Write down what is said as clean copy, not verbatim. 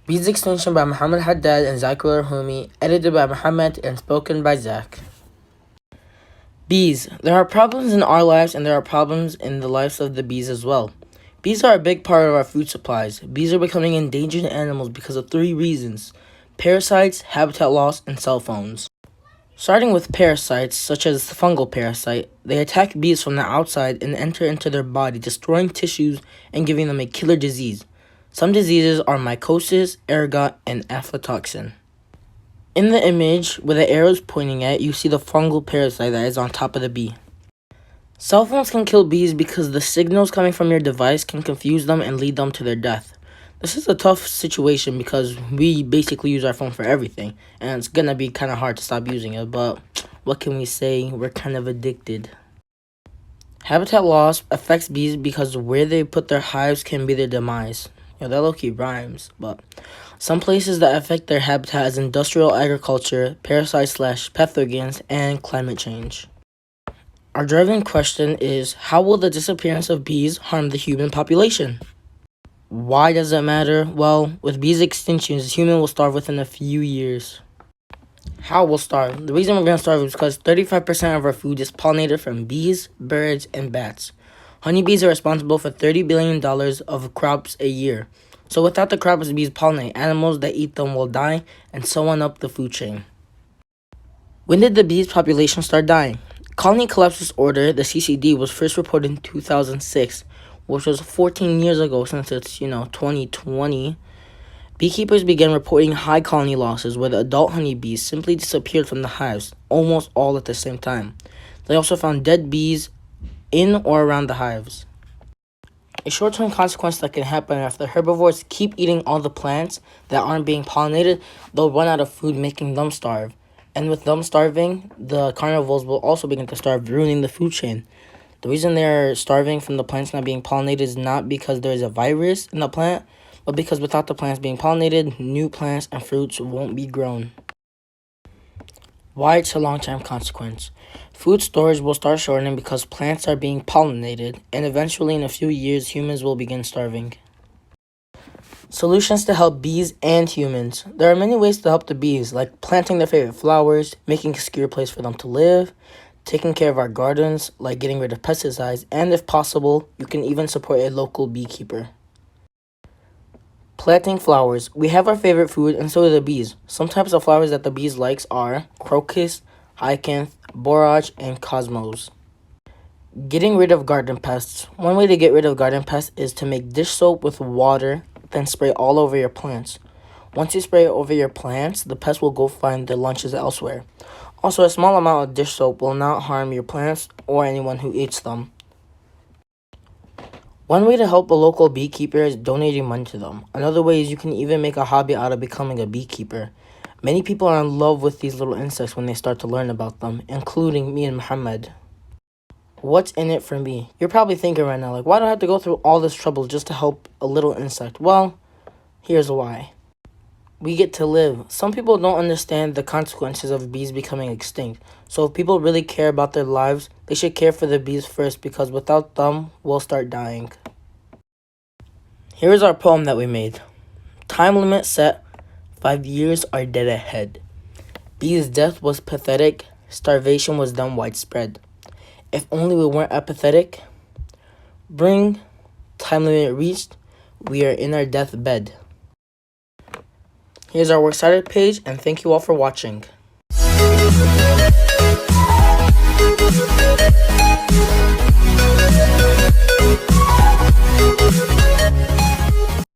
Bees Extinction by Muhammad Haddad and Zakir Humi, edited by Muhammad and spoken by Zach. Bees. There are problems in our lives and there are problems in the lives of the bees as well. Bees are a big part of our food supplies. Bees are becoming endangered animals because of 3 reasons: parasites, habitat loss, and cell phones. Starting with parasites, such as the fungal parasite, they attack bees from the outside and enter into their body, destroying tissues and giving them a killer disease. Some diseases are mycosis, ergot, and aflatoxin. In the image, where the arrow is pointing at, you see the fungal parasite that is on top of the bee. Cell phones can kill bees because the signals coming from your device can confuse them and lead them to their death. This is a tough situation because we basically use our phone for everything, and it's gonna be kind of hard to stop using it, but what can we say? We're kind of addicted. Habitat loss affects bees because where they put their hives can be their demise. That low-key rhymes, but some places that affect their habitat is industrial agriculture, parasites/pathogens, and climate change. Our driving question is, how will the disappearance of bees harm the human population? Why does it matter? Well, with bees extinctions, humans will starve within a few years. How we'll starve? The reason we're going to starve is because 35% of our food is pollinated from bees, birds, and bats. Honeybees are responsible for $30 billion of crops a year. So without the crops bees pollinate, animals that eat them will die, and so on up the food chain. When did the bees population start dying? Colony collapse disorder, the CCD, was first reported in 2006, which was 14 years ago since it's, 2020. Beekeepers began reporting high colony losses where the adult honeybees simply disappeared from the hives, almost all at the same time. They also found dead bees in or around the hives. A short-term consequence that can happen if the herbivores keep eating all the plants that aren't being pollinated, they'll run out of food, making them starve. And with them starving, the carnivores will also begin to starve, ruining the food chain. The reason they're starving from the plants not being pollinated is not because there is a virus in the plant, but because without the plants being pollinated, new plants and fruits won't be grown. Why it's a long-term consequence? Food storage will start shortening because plants are being pollinated, and eventually in a few years, humans will begin starving. Solutions to help bees and humans. There are many ways to help the bees, like planting their favorite flowers, making a secure place for them to live, taking care of our gardens, like getting rid of pesticides, and if possible, you can even support a local beekeeper. Planting flowers. We have our favorite food, and so do the bees. Some types of flowers that the bees likes are crocus, hyacinth, borage, and cosmos. Getting rid of garden pests. One way to get rid of garden pests is to make dish soap with water, then spray all over your plants. Once you spray it over your plants, the pests will go find their lunches elsewhere. Also, a small amount of dish soap will not harm your plants or anyone who eats them. One way to help a local beekeeper is donating money to them. Another way is you can even make a hobby out of becoming a beekeeper. Many people are in love with these little insects when they start to learn about them, including me and Muhammad. What's in it for me? You're probably thinking right now, why do I have to go through all this trouble just to help a little insect? Well, here's why. We get to live. Some people don't understand the consequences of bees becoming extinct. So if people really care about their lives, they should care for the bees first, because without them, we'll start dying. Here's our poem that we made. Time limit set. 5 years are dead ahead. Bees' death was pathetic. Starvation was then widespread. If only we weren't apathetic. Bring. Time limit reached. We are in our deathbed. Here's our works cited page, and thank you all for watching.